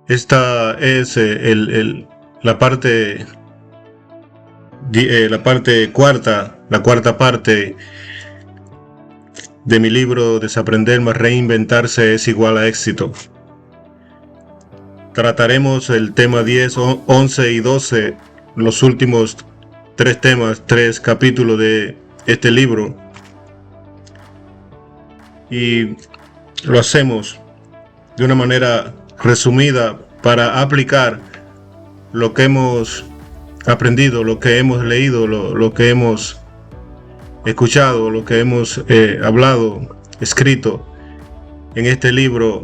Esta es la parte cuarta, la cuarta parte de mi libro Desaprender más reinventarse es igual a éxito. Trataremos el tema 10, 11 y 12, los últimos tres temas, tres capítulos de este libro. Y lo hacemos de una manera resumida para aplicar lo que hemos aprendido, lo que hemos leído, lo que hemos escuchado, lo que hemos hablado, escrito en este libro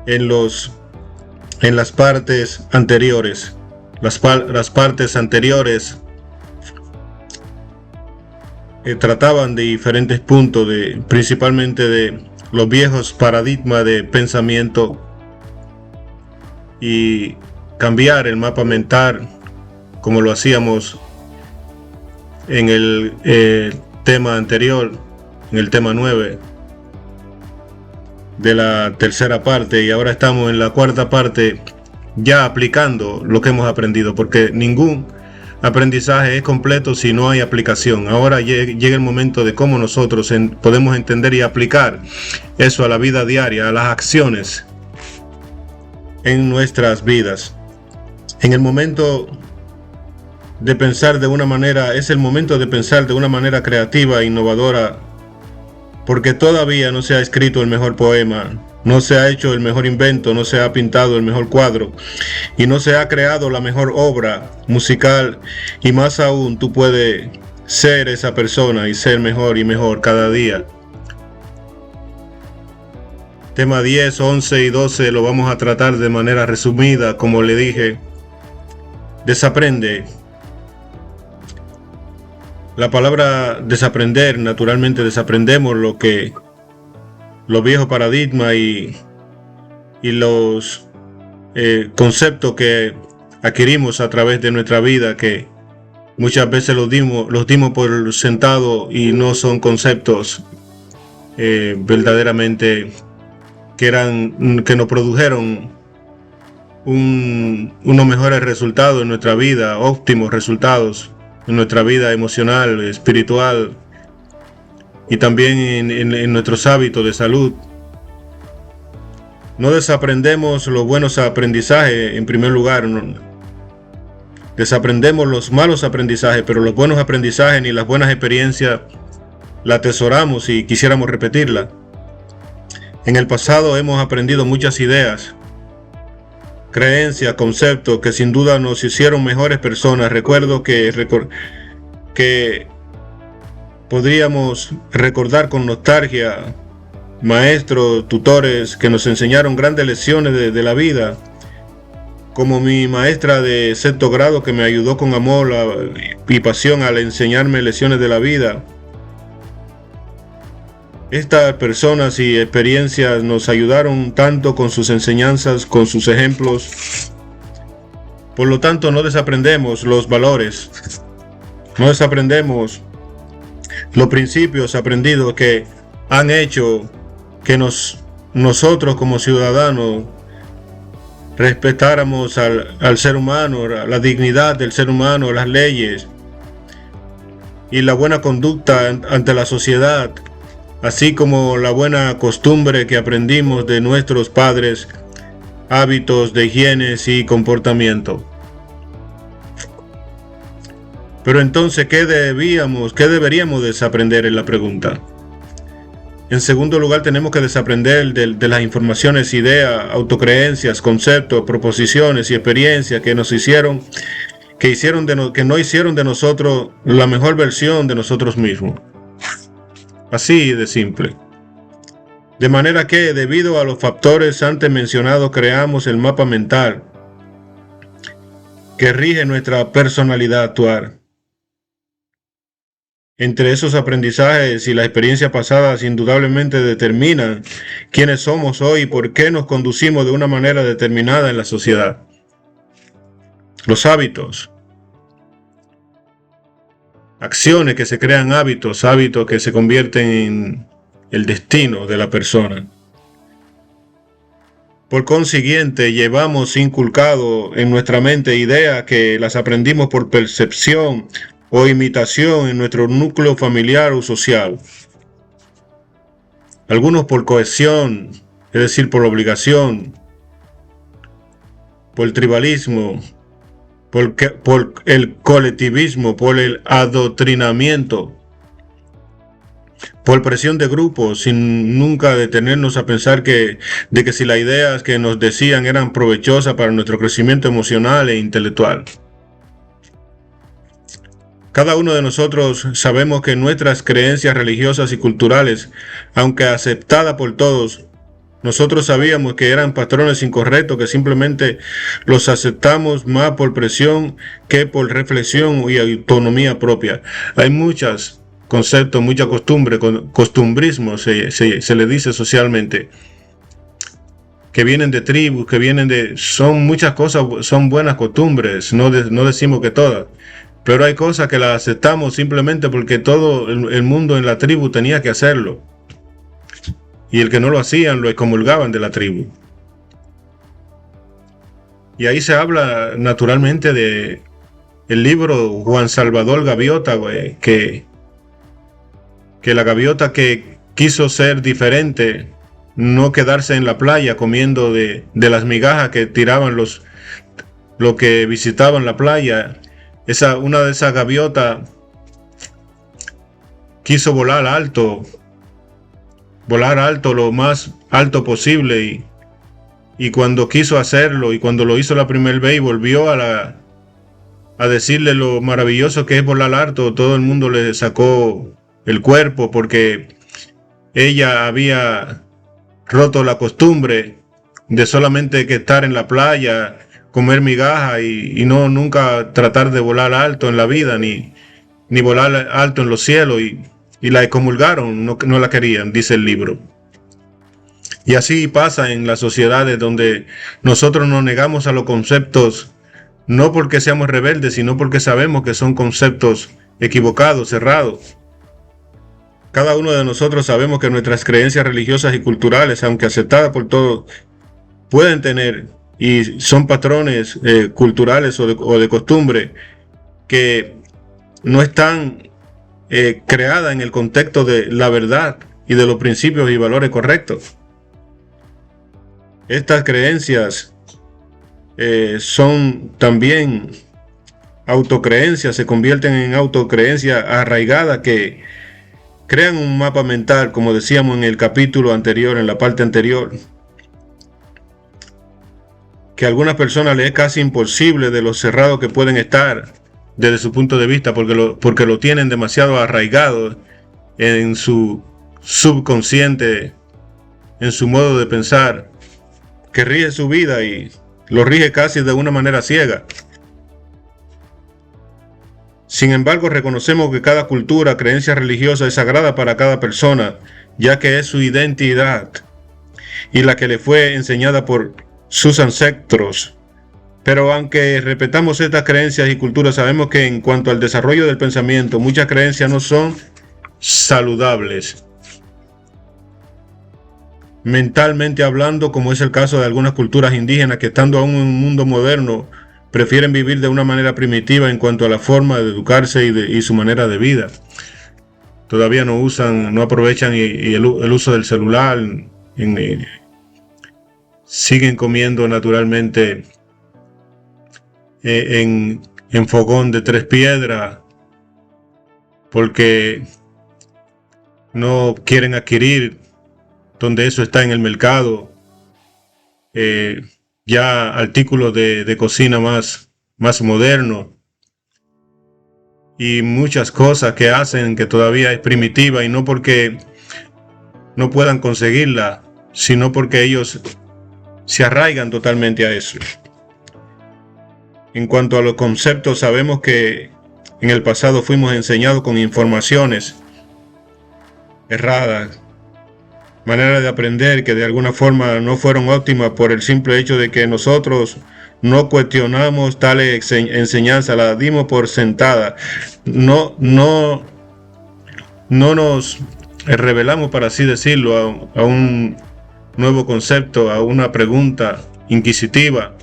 en las partes anteriores. Las partes anteriores trataban de diferentes puntos, principalmente de los viejos paradigmas de pensamiento y cambiar el mapa mental como lo hacíamos en el tema anterior, en el tema 9 de la tercera parte, y ahora estamos en la cuarta parte ya aplicando lo que hemos aprendido, porque ningún aprendizaje es completo si no hay aplicación. Ahora llega el momento de cómo nosotros podemos entender y aplicar eso a la vida diaria, a las acciones en nuestras vidas. En el momento de pensar de una manera, es el momento de pensar de una manera creativa e innovadora, porque todavía no se ha escrito el mejor poema, no se ha hecho el mejor invento, no se ha pintado el mejor cuadro y no se ha creado la mejor obra musical, y más aún tú puedes ser esa persona y ser mejor y mejor cada día. Tema 10, 11 y 12 lo vamos a tratar de manera resumida, como le dije. Desaprende. La palabra desaprender, naturalmente desaprendemos los viejos paradigmas y los conceptos que adquirimos a través de nuestra vida, que muchas veces los dimos por sentado y no son conceptos verdaderamente que nos produjeron unos mejores resultados en nuestra vida, óptimos resultados en nuestra vida emocional, espiritual y también en nuestros hábitos de salud. No desaprendemos los buenos aprendizajes en primer lugar, no. Desaprendemos los malos aprendizajes, pero los buenos aprendizajes y las buenas experiencias la atesoramos y quisiéramos repetirla. En el pasado hemos aprendido muchas ideas, creencias, conceptos que sin duda nos hicieron mejores personas. Recuerdo que podríamos recordar con nostalgia maestros, tutores que nos enseñaron grandes lecciones de la vida, como mi maestra de sexto grado, que me ayudó con amor y pasión al enseñarme lecciones de la vida. Estas personas y experiencias nos ayudaron tanto con sus enseñanzas, con sus ejemplos. Por lo tanto, no desaprendemos los valores, no desaprendemos los principios aprendidos que han hecho que nosotros como ciudadanos respetáramos al ser humano, la dignidad del ser humano, las leyes y la buena conducta ante la sociedad, así como la buena costumbre que aprendimos de nuestros padres, hábitos de higiene y comportamiento. Pero entonces, ¿qué deberíamos desaprender? En la pregunta. En segundo lugar, tenemos que desaprender de las informaciones, ideas, autocreencias, conceptos, proposiciones y experiencias que no hicieron de nosotros la mejor versión de nosotros mismos. Así de simple. De manera que, debido a los factores antes mencionados, creamos el mapa mental que rige nuestra personalidad actual. Entre esos aprendizajes y las experiencias pasadas indudablemente determinan quiénes somos hoy y por qué nos conducimos de una manera determinada en la sociedad. Los hábitos. Acciones que se crean hábitos que se convierten en el destino de la persona. Por consiguiente, llevamos inculcado en nuestra mente ideas que las aprendimos por percepción o imitación en nuestro núcleo familiar o social. Algunos por cohesión, es decir, por obligación, por el tribalismo, por el colectivismo, por el adoctrinamiento, por presión de grupo, sin nunca detenernos a pensar de que si las ideas que nos decían eran provechosas para nuestro crecimiento emocional e intelectual. Cada uno de nosotros sabemos que nuestras creencias religiosas y culturales, aunque aceptadas por todos, nosotros sabíamos que eran patrones incorrectos, que simplemente los aceptamos más por presión que por reflexión y autonomía propia. Hay muchos conceptos, mucha costumbre, costumbrismo se le dice socialmente, que vienen de tribus, son muchas cosas, son buenas costumbres, no decimos que todas. Pero hay cosas que las aceptamos simplemente porque todo el mundo en la tribu tenía que hacerlo. Y el que no lo hacían, lo excomulgaban de la tribu. Y ahí se habla naturalmente de el libro Juan Salvador Gaviota, que la gaviota que quiso ser diferente, no quedarse en la playa comiendo de las migajas que tiraban los que visitaban la playa. Una de esas gaviotas quiso volar alto lo más alto posible, y cuando quiso hacerlo y cuando lo hizo la primera vez y volvió a decirle lo maravilloso que es volar alto, todo el mundo le sacó el cuerpo porque ella había roto la costumbre de solamente que estar en la playa, comer migaja y no nunca tratar de volar alto en la vida, ni volar alto en los cielos, y la excomulgaron, no la querían, dice el libro. Y así pasa en las sociedades donde nosotros nos negamos a los conceptos, no porque seamos rebeldes, sino porque sabemos que son conceptos equivocados, cerrados. Cada uno de nosotros sabemos que nuestras creencias religiosas y culturales, aunque aceptadas por todos, pueden tener y son patrones culturales o de costumbre que no están creadas en el contexto de la verdad y de los principios y valores correctos. Estas creencias son también autocreencias, se convierten en autocreencias arraigadas que crean un mapa mental, como decíamos en el capítulo anterior, en la parte anterior, que a algunas personas les es casi imposible de lo cerrado que pueden estar desde su punto de vista, porque lo tienen demasiado arraigado en su subconsciente, en su modo de pensar, que rige su vida y lo rige casi de una manera ciega. Sin embargo, reconocemos que cada cultura, creencia religiosa es sagrada para cada persona, ya que es su identidad y la que le fue enseñada por sus ancestros. Pero aunque respetamos estas creencias y culturas, sabemos que en cuanto al desarrollo del pensamiento, muchas creencias no son saludables, mentalmente hablando, como es el caso de algunas culturas indígenas que, estando aún en un mundo moderno, prefieren vivir de una manera primitiva en cuanto a la forma de educarse y su manera de vida. Todavía no aprovechan el uso del celular, siguen comiendo naturalmente en fogón de 3 piedras, porque no quieren adquirir donde eso está en el mercado, ya artículos de cocina más modernos, y muchas cosas que hacen que todavía es primitiva, y no porque no puedan conseguirla, sino porque ellos se arraigan totalmente a eso. En cuanto a los conceptos, sabemos que en el pasado fuimos enseñados con informaciones erradas, maneras de aprender que de alguna forma no fueron óptimas por el simple hecho de que nosotros no cuestionamos tales enseñanzas, las dimos por sentada, no nos revelamos, por así decirlo, a un nuevo concepto, a una pregunta inquisitiva,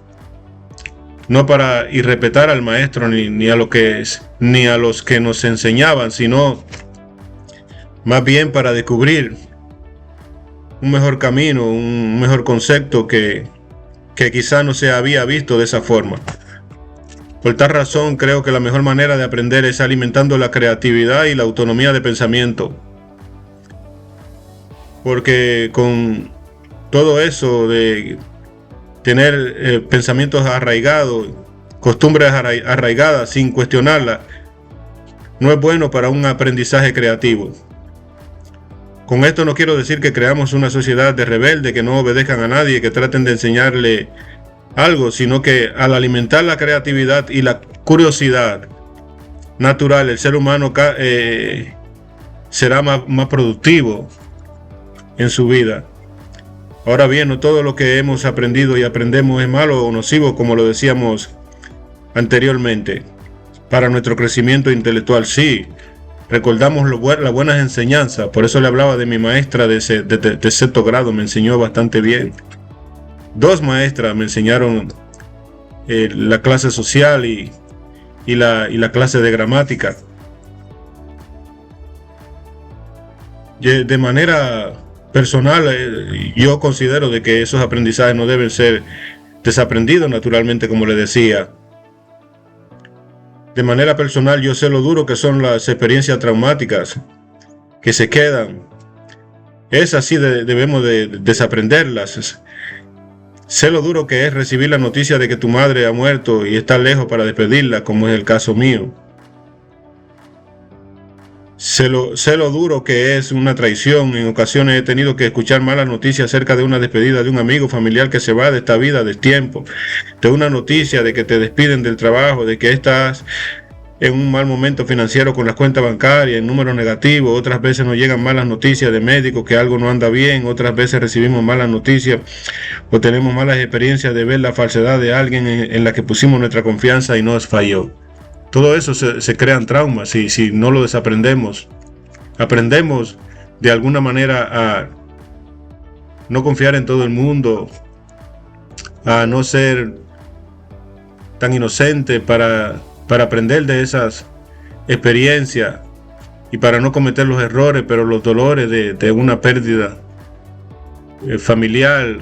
no para irrespetar al maestro ni a los que nos enseñaban, sino más bien para descubrir un mejor camino, un mejor concepto que quizá no se había visto de esa forma. Por tal razón, creo que la mejor manera de aprender es alimentando la creatividad y la autonomía de pensamiento. Porque con todo eso de tener pensamientos arraigados, costumbres arraigadas sin cuestionarlas, no es bueno para un aprendizaje creativo. Con esto no quiero decir que creamos una sociedad de rebeldes que no obedezcan a nadie, que traten de enseñarle algo, sino que al alimentar la creatividad y la curiosidad natural, el ser humano será más productivo en su vida. Ahora bien, no todo lo que hemos aprendido y aprendemos es malo o nocivo, como lo decíamos anteriormente. Para nuestro crecimiento intelectual, sí. Recordamos las buenas enseñanzas. Por eso le hablaba de mi maestra de sexto grado, me enseñó bastante bien. 2 maestras me enseñaron la clase social y la clase de gramática. De manera personal, yo considero de que esos aprendizajes no deben ser desaprendidos, naturalmente, como le decía. De manera personal, yo sé lo duro que son las experiencias traumáticas que se quedan. Es así, debemos de desaprenderlas. Sé lo duro que es recibir la noticia de que tu madre ha muerto y estar lejos para despedirla, como es el caso mío. Sé lo duro que es una traición. En ocasiones he tenido que escuchar malas noticias acerca de una despedida de un amigo familiar que se va de esta vida, del tiempo. De una noticia de que te despiden del trabajo, de que estás en un mal momento financiero con las cuentas bancarias, en números negativos. Otras veces nos llegan malas noticias de médicos que algo no anda bien. Otras veces recibimos malas noticias o tenemos malas experiencias de ver la falsedad de alguien en la que pusimos nuestra confianza y nos falló. Todo eso se crean traumas si no lo desaprendemos. Aprendemos de alguna manera a no confiar en todo el mundo, a no ser tan inocente para aprender de esas experiencias y para no cometer los errores, pero los dolores de una pérdida familiar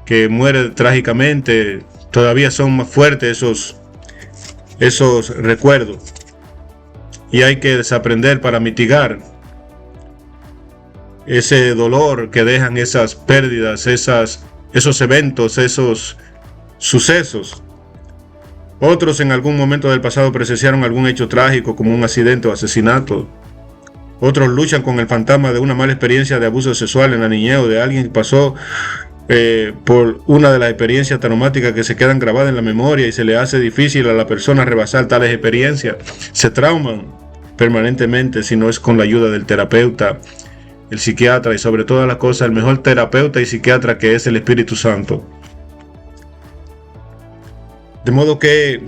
que muere trágicamente, todavía son más fuertes esos recuerdos, y hay que desaprender para mitigar ese dolor que dejan esas pérdidas, esos eventos, esos sucesos. Otros en algún momento del pasado presenciaron algún hecho trágico como un accidente o asesinato. Otros luchan con el fantasma de una mala experiencia de abuso sexual en la niñez o de alguien que pasó por una de las experiencias traumáticas que se quedan grabadas en la memoria y se le hace difícil a la persona rebasar tales experiencias. Se trauman permanentemente si no es con la ayuda del terapeuta, el psiquiatra y sobre todas las cosas el mejor terapeuta y psiquiatra, que es el Espíritu Santo. De modo que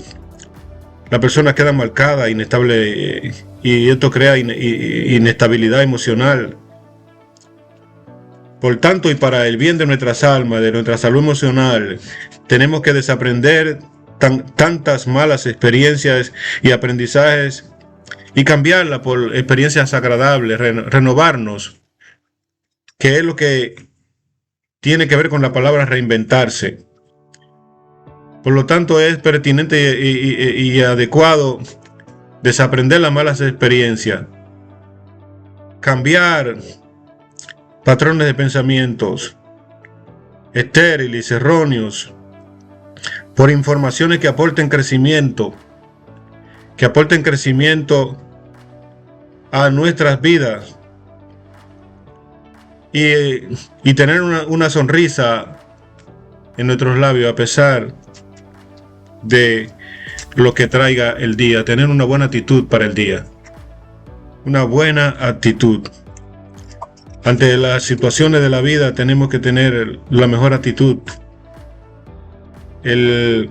la persona queda marcada, inestable, y esto crea inestabilidad emocional. Por tanto, y para el bien de nuestras almas, de nuestra salud emocional, tenemos que desaprender tantas malas experiencias y aprendizajes y cambiarlas por experiencias agradables, renovarnos, que es lo que tiene que ver con la palabra reinventarse. Por lo tanto, es pertinente y adecuado desaprender las malas experiencias, cambiar patrones de pensamientos estériles, erróneos, por informaciones que aporten crecimiento a nuestras vidas, y tener una sonrisa en nuestros labios a pesar de lo que traiga el día. Tener una buena actitud para el día, una buena actitud. Ante las situaciones de la vida tenemos que tener la mejor actitud. El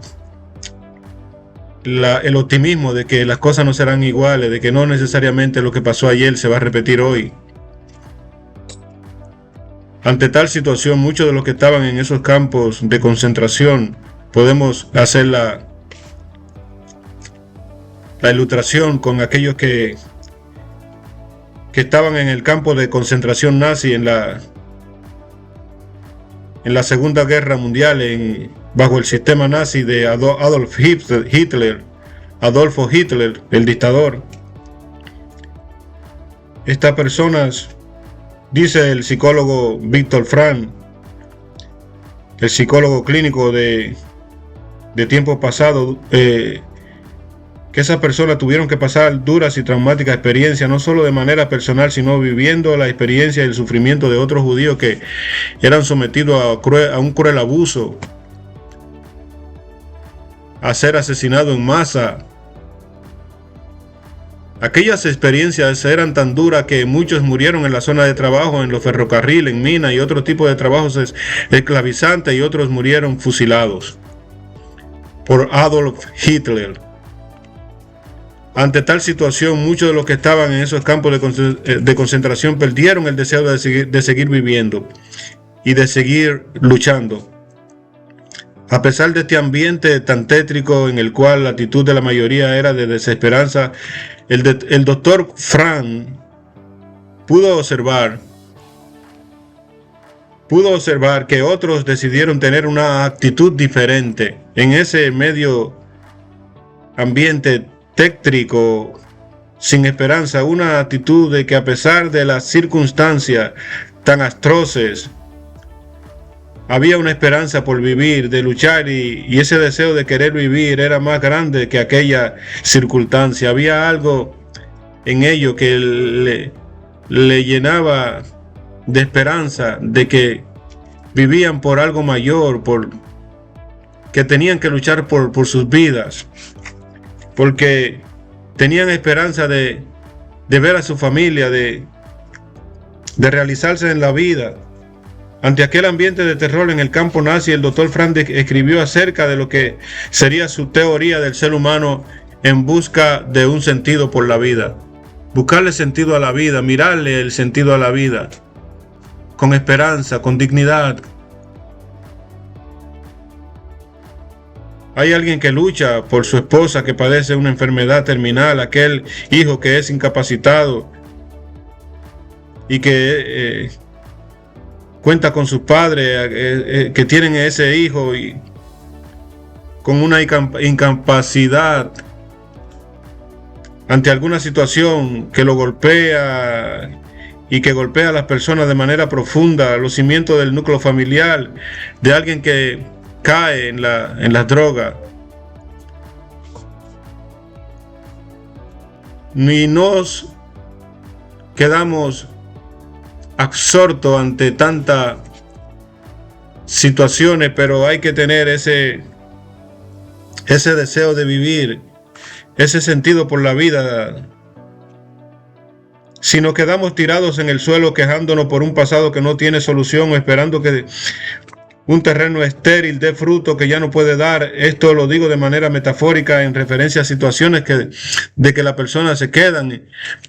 optimismo de que las cosas no serán iguales, de que no necesariamente lo que pasó ayer se va a repetir hoy. Ante tal situación, muchos de los que estaban en esos campos de concentración, podemos hacer la ilustración con aquellos que estaban en el campo de concentración nazi en la Segunda Guerra Mundial, bajo el sistema nazi de Adolfo Hitler, el dictador. Estas personas, dice el psicólogo Viktor Frankl, el psicólogo clínico de tiempos pasados, que esas personas tuvieron que pasar duras y traumáticas experiencias, no solo de manera personal, sino viviendo la experiencia y el sufrimiento de otros judíos que eran sometidos a un cruel abuso, a ser asesinados en masa. Aquellas experiencias eran tan duras que muchos murieron en la zona de trabajo, en los ferrocarriles, en minas y otro tipo de trabajos esclavizantes, y otros murieron fusilados por Adolf Hitler. Ante tal situación, muchos de los que estaban en esos campos de concentración perdieron el deseo de seguir viviendo y de seguir luchando. A pesar de este ambiente tan tétrico en el cual la actitud de la mayoría era de desesperanza, el doctor Frankl pudo observar que otros decidieron tener una actitud diferente en ese medio ambiente tétrico, sin esperanza, una actitud de que a pesar de las circunstancias tan atroces, había una esperanza por vivir, de luchar, y ese deseo de querer vivir era más grande que aquella circunstancia. Había algo en ello que le llenaba de esperanza, de que vivían por algo mayor, que tenían que luchar por sus vidas, porque tenían esperanza de ver a su familia, de realizarse en la vida. Ante aquel ambiente de terror en el campo nazi, el doctor Frankl escribió acerca de lo que sería su teoría del ser humano en busca de un sentido por la vida. Buscarle sentido a la vida, mirarle el sentido a la vida, con esperanza, con dignidad. Hay alguien que lucha por su esposa que padece una enfermedad terminal, aquel hijo que es incapacitado y que cuenta con sus padres que tienen ese hijo y con una incapacidad ante alguna situación que lo golpea y que golpea a las personas de manera profunda, los cimientos del núcleo familiar, de alguien que cae en las drogas. Ni nos quedamos absortos ante tantas situaciones, pero hay que tener ese deseo de vivir, ese sentido por la vida. Si nos quedamos tirados en el suelo quejándonos por un pasado que no tiene solución, o esperando que un terreno estéril dé fruto que ya no puede dar, esto lo digo de manera metafórica en referencia a situaciones de que las personas se quedan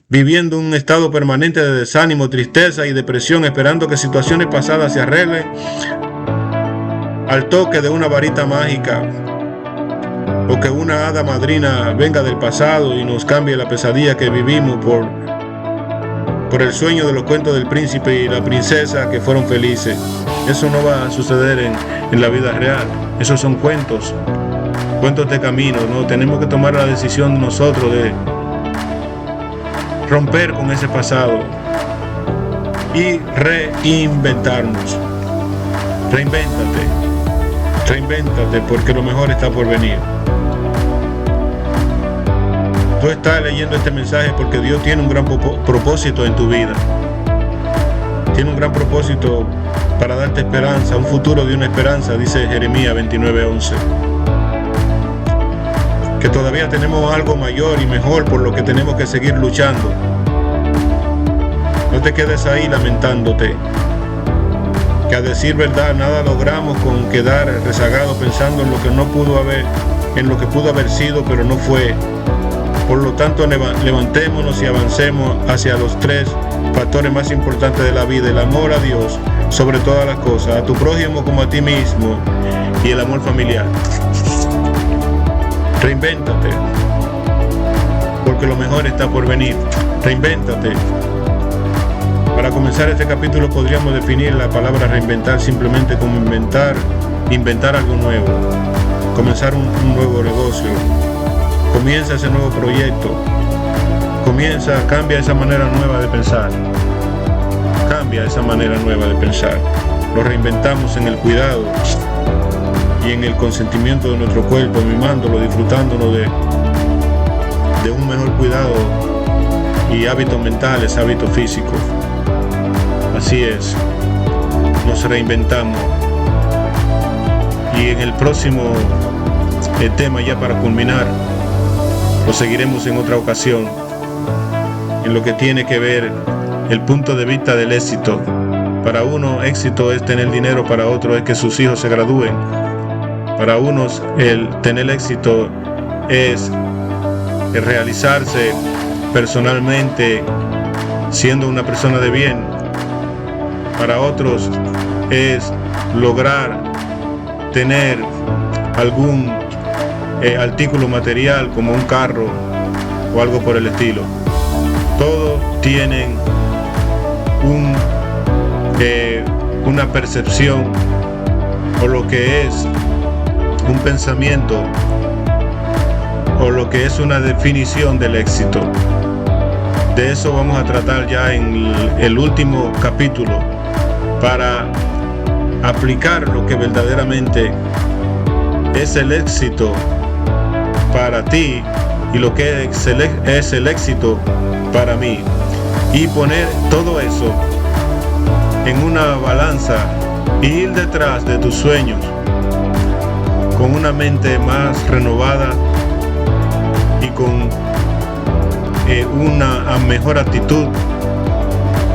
viviendo un estado permanente de desánimo, tristeza y depresión, esperando que situaciones pasadas se arreglen al toque de una varita mágica, o que una hada madrina venga del pasado y nos cambie la pesadilla que vivimos por el sueño de los cuentos del príncipe y la princesa que fueron felices. Eso no va a suceder en la vida real. Esos son cuentos de camino, ¿no? Tenemos que tomar la decisión nosotros de romper con ese pasado y reinventarnos. Reinvéntate, porque lo mejor está por venir. Tú estás leyendo este mensaje porque Dios tiene un gran propósito en tu vida. Tiene un gran propósito para darte esperanza, un futuro de una esperanza, dice Jeremías 29:11. Que todavía tenemos algo mayor y mejor por lo que tenemos que seguir luchando. No te quedes ahí lamentándote, que a decir verdad nada logramos con quedar rezagado pensando en lo que pudo haber sido, pero no fue. Por lo tanto, levantémonos y avancemos hacia los 3 factores más importantes de la vida: el amor a Dios sobre todas las cosas, a tu prójimo como a ti mismo, y el amor familiar. Reinvéntate, porque lo mejor está por venir. Reinvéntate. Para comenzar este capítulo podríamos definir la palabra reinventar simplemente como inventar algo nuevo, comenzar un nuevo negocio. Comienza ese nuevo proyecto, cambia esa manera nueva de pensar, Lo reinventamos en el cuidado y en el consentimiento de nuestro cuerpo, mimándolo, disfrutándonos de un mejor cuidado y hábitos mentales, hábitos físicos. Así es, nos reinventamos. Y en el próximo tema, ya para culminar, lo seguiremos en otra ocasión, en lo que tiene que ver el punto de vista del éxito. Para uno, éxito es tener dinero; para otro es que sus hijos se gradúen; para unos, el tener éxito es el realizarse personalmente siendo una persona de bien; para otros es lograr tener algún artículo material como un carro o algo por el estilo. Todos tienen una percepción, o lo que es un pensamiento, o lo que es una definición del éxito. De eso vamos a tratar ya en el último capítulo, para aplicar lo que verdaderamente es el éxito para ti y lo que es el éxito para mí, y poner todo eso en una balanza e ir detrás de tus sueños con una mente más renovada y con una mejor actitud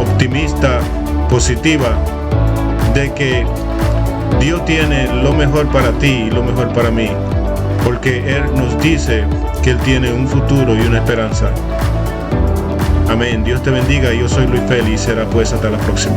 optimista, positiva, de que Dios tiene lo mejor para ti y lo mejor para mí, porque Él nos dice que Él tiene un futuro y una esperanza. Amén. Dios te bendiga. Yo soy Luis Félix. Será pues hasta la próxima.